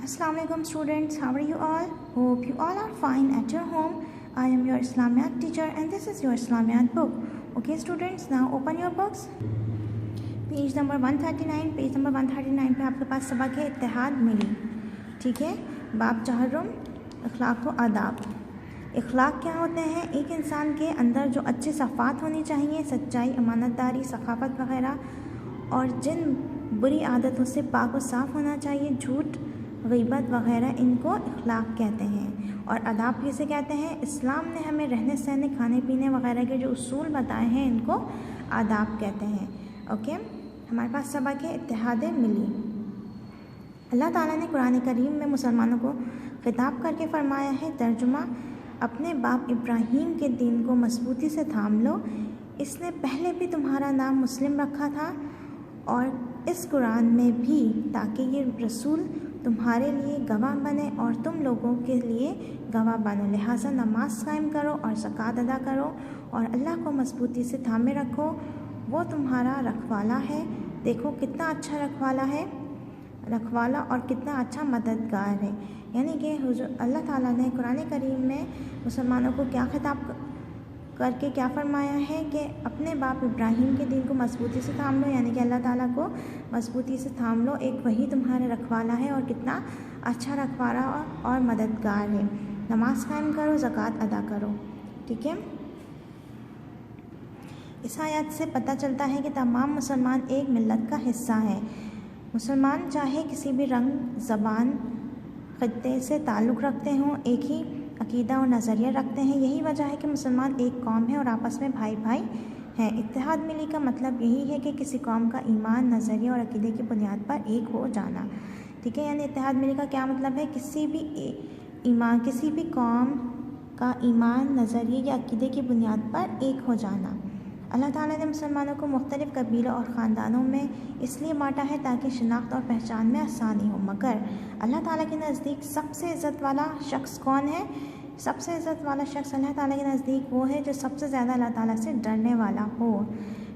Assalamualaikum students, how are you all? Hope you all are fine at your home. I am your Islamiyat teacher and this is your Islamiyat book. Okay students, now open your books. Page number 139 पे आपके पास सबक है इत्तेहाद मिली। ठीक है, बाब चहरुम अखलाक व आदाब। अखलाक क्या होते हैं? एक इंसान के अंदर जो अच्छी सफ़ात होनी चाहिए, सच्चाई, अमानतदारी, सखावत वगैरह, और जिन बुरी आदतों से पाक व साफ़ होना चाहिए, झूठ, ग़ीबत वगैरह, इनको अखलाक कहते हैं। और आदाब किसे कहते हैं? इस्लाम ने हमें रहने सहने, खाने पीने वगैरह के जो उसूल बताए हैं, इनको आदाब कहते हैं। ओके, हमारे पास सबक है इत्तेहाद मिली। अल्लाह ताला ने कुरान करीम में मुसलमानों को खिताब करके फ़रमाया है, तर्जुमा, अपने बाप इब्राहीम के दीन को मजबूती से थाम लो। इसने पहले भी तुम्हारा नाम मुस्लिम रखा था और इस कुरान में भी, ताकि ये रसूल तुम्हारे लिए गवाह बने और तुम लोगों के लिए गवाह बनो। लिहाजा नमाज कायम करो और ज़कात अदा करो और अल्लाह को मजबूती से थामे रखो, वो तुम्हारा रखवाला है। देखो कितना अच्छा रखवाला और कितना अच्छा मददगार है। यानी कि अल्लाह ताला ने कुरान करीम में मुसलमानों को क्या खिताब करके क्या फरमाया है कि अपने बाप इब्राहीम के दीन को मजबूती से थाम लो, यानी कि अल्लाह ताला को मजबूती से थाम लो। एक वही तुम्हारा रखवाला है और कितना अच्छा रखवाला और मददगार है। नमाज कायम करो, ज़कात अदा करो। ठीक है, इस आयत से पता चलता है कि तमाम मुसलमान एक मिल्लत का हिस्सा है। मुसलमान चाहे किसी भी रंग, ज़बान, ख़ित्ते से ताल्लुक़ रखते हों, एक ही अकीदा और नज़रिया रखते हैं। यही वजह है कि मुसलमान एक कौम है और आपस में भाई भाई हैं। इत्तेहाद मिली का मतलब यही है कि किसी कौम का ईमान, नज़रिया और अकीदे की बुनियाद पर एक हो जाना। ठीक है, यानी इत्तेहाद मिली का क्या मतलब है? किसी भी कौम का ईमान, नज़रिए या अकीदे की बुनियाद पर एक हो जाना। अल्लाह ताला ने मुसलमानों को मुख्तलिफ़ कबीलों और ख़ानदानों में इसलिए बांटा है ताकि शनाख्त और पहचान में आसानी हो। मगर अल्लाह ताला के नज़दीक सबसे इज़्ज़त वाला शख्स कौन है? सबसे इज़्ज़त वाला शख्स अल्लाह ताला के नज़दीक वो है जो सबसे ज़्यादा अल्लाह ताला से डरने वाला हो।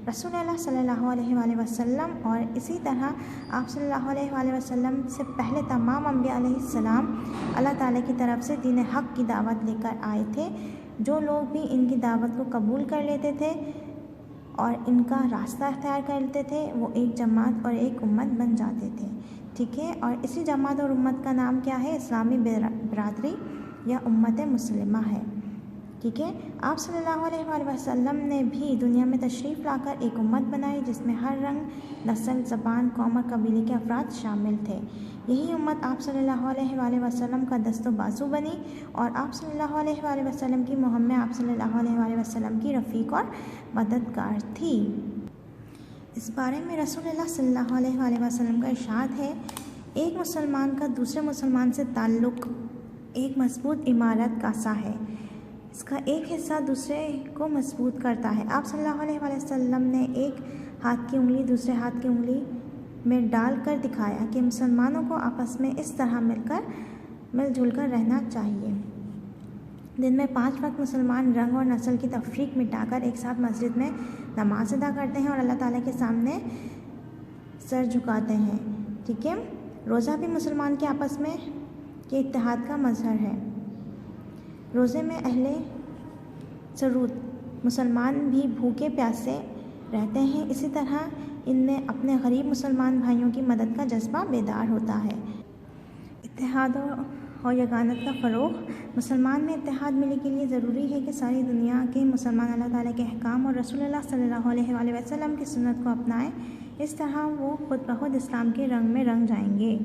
रसूलुल्लाह सल्लल्लाहु अलैहि वसल्लम और इसी तरह आप सल्लल्लाहु अलैहि वसल्लम से पहले तमाम अंबिया अलैहिस्सलाम अल्लाह ताला की तरफ से दीन हक़ की दावत लेकर आए थे। जो लोग भी इनकी दावत को कबूल कर लेते थे और इनका रास्ता अख्तियार कर लेते थे, वो एक जमात और एक उम्मत बन जाते थे। ठीक है, और इसी जमात और उम्मत का नाम क्या है? इस्लामी बिरादरी या उम्मत मुस्लिमा है। ठीक है, आप सल्लल्लाहु अलैहि वसल्लम ने भी दुनिया में तशरीफ़ लाकर एक उम्मत बनाई जिसमें हर रंग, नस्ल, ज़बान, कौम और कबीले के अफराद शामिल थे। यही उम्मत आप सल्लल्लाहु अलैहि वसल्लम का दस्तो बाजू बनी और आप सल्लल्लाहु अलैहि वसल्लम की मुहिम में आप सल्लल्लाहु अलैहि वसल्लम की रफ़ीक और मददगार थी। इस बारे में रसूलुल्लाह सल्लल्लाहु अलैहि वसल्लम का इरशाद है, एक मुसलमान का दूसरे मुसलमान से ताल्लुक़ एक मजबूत इमारत का सा है, इसका एक हिस्सा दूसरे को मजबूत करता है। आप सल्लल्लाहु अलैहि वसल्लम ने एक हाथ की उंगली दूसरे हाथ की उंगली में डाल कर दिखाया कि मुसलमानों को आपस में इस तरह मिलजुल कर रहना चाहिए। दिन में 5 वक्त मुसलमान रंग और नस्ल की तफरीक मिटाकर एक साथ मस्जिद में नमाज अदा करते हैं और अल्लाह ताला के सामने सर झुकाते हैं। ठीक है, रोज़ा भी मुसलमान के आपस में के इत्तेहाद का मज़हर है। रोज़े में अहले सरूद मुसलमान भी भूखे प्यासे रहते हैं। इसी तरह इनमें अपने गरीब मुसलमान भाइयों की मदद का जज्बा बेदार होता है। इत्तेहाद और यगानत का फ़रोग़। मुसलमान में इत्तेहाद मिलने के लिए ज़रूरी है कि सारी दुनिया के मुसलमान अल्लाह ताला के अहकाम और रसूलुल्लाह सल्लल्लाहु अलैहि वसल्लम की सुन्नत को अपनाएं। इस तरह वो खुद ब खुद इस्लाम के रंग में रंग जाएंगे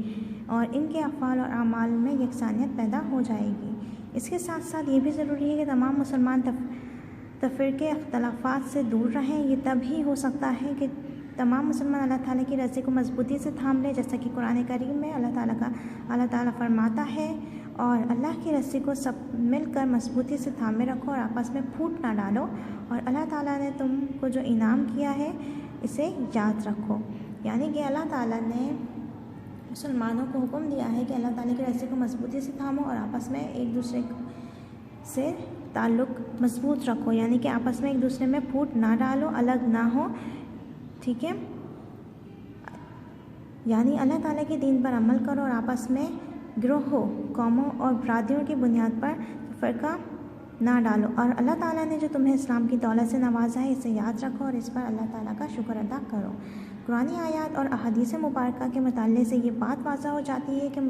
और इनके अफ़ाल और आमाल में यकसानियत पैदा हो जाएगी। इसके साथ साथ ये भी ज़रूरी है कि तमाम मुसलमान तफ़रीक़े अख्तलाफ़ात से दूर रहें। ये तब ही हो सकता है कि तमाम मुसलमान अल्लाह ताला की रज़ी को मजबूती से थाम लें, जैसा कि कुरान करीम में अल्लाह ताला फरमाता है, और अल्लाह की रस्सी को सब मिलकर मजबूती से थामे रखो और आपस में फूट ना डालो, और अल्लाह ताला ने तुमको जो इनाम किया है इसे याद रखो। यानी कि अल्लाह ताला ने मुसलमानों को हुक्म दिया है कि अल्लाह ताला की रस्सी को मजबूती से थामो और आपस में एक दूसरे से ताल्लुक़ मजबूत रखो, यानी कि आपस में एक दूसरे में फूट ना डालो, अलग ना हो। ठीक है, यानी अल्लाह ताला के दीन पर अमल करो और आपस में गिरोहों, कौमों और बरादरियों की बुनियाद पर फ़र्क़ा ना डालो। और अल्लाह ताला ने जो तुम्हें इस्लाम की दौलत से नवाजा है, इसे याद रखो और इस पर अल्लाह ताला का शुक्र अदा करो। कुरानी आयत और अहादीस मुबारका के मुताले से ये बात वाज़ह हो जाती है कि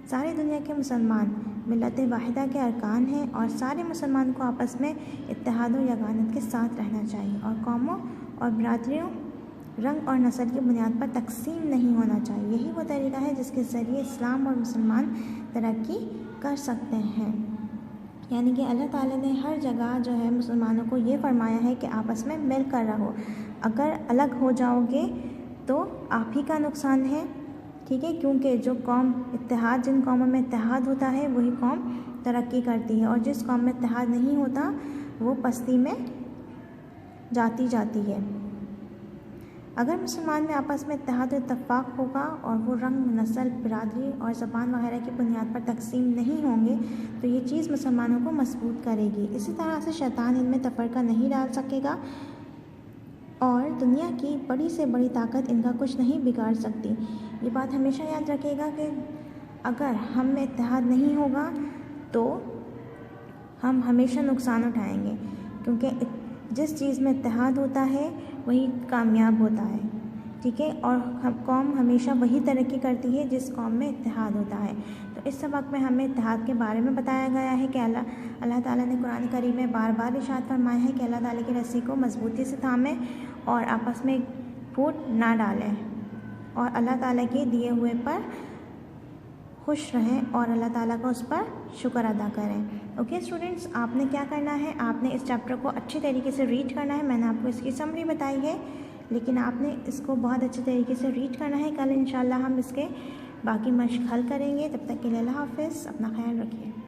सारी दुनिया के मुसलमान मिल्लत वाहिदा के अरकान हैं और सारे मुसलमान को आपस में इत्तेहाद और यगानत के साथ रहना चाहिए और कौमों और बरादरियों, रंग और नस्ल की बुनियाद पर तकसीम नहीं होना चाहिए। यही वो तरीका है जिसके ज़रिए इस्लाम और मुसलमान तरक्की कर सकते हैं। यानी कि अल्लाह ताला ने हर जगह जो है मुसलमानों को ये फरमाया है कि आपस में मिल कर रहो। अगर अलग हो जाओगे तो आप ही का नुकसान है, ठीक है, क्योंकि जो कौम इत्तेहाद, जिन कौमों में इत्तेहाद होता है वही कौम तरक्की करती है और जिस कौम में इत्तेहाद नहीं होता वो पस्ती में जाती है। अगर मुसलमान में आपस में इत्तेहाद और इत्तफाक़ होगा और वो रंग, नस्ल, बिरादरी और ज़बान वगैरह की बुनियाद पर तकसीम नहीं होंगे तो ये चीज़ मुसलमानों को मजबूत करेगी। इसी तरह से शैतान इनमें तफ़रक़ा नहीं डाल सकेगा और दुनिया की बड़ी से बड़ी ताकत इनका कुछ नहीं बिगाड़ सकती। ये बात हमेशा याद रखिएगा कि अगर हम में इत्तेहाद नहीं होगा तो हम हमेशा नुकसान उठाएंगे, क्योंकि जिस चीज़ में इत्तेहाद होता है वही कामयाब होता है, ठीक है। और कौम हमेशा वही तरक्की करती है जिस कौम में इत्तेहाद होता है। तो इस सबक में हमें इत्तेहाद के बारे में बताया गया है कि अल्लाह ताला ने कुरान करीम में बार बार इरशाद फरमाया है कि अल्लाह ताला की रस्सी को मजबूती से थामें और आपस में फूट ना डालें और अल्लाह ताला के दिए हुए पर खुश रहें और अल्लाह ताला का उस पर शुक्र अदा करें। ओके स्टूडेंट्स, आपने क्या करना है, आपने इस चैप्टर को अच्छी तरीके से रीड करना है। मैंने आपको इसकी समरी बताई है, लेकिन आपने इसको बहुत अच्छे तरीके से रीड करना है। कल इंशाल्लाह हम इसके बाकी मश्क हल करेंगे। तब तक के लिए अल्लाह हाफ़िज़, अपना ख्याल रखिए।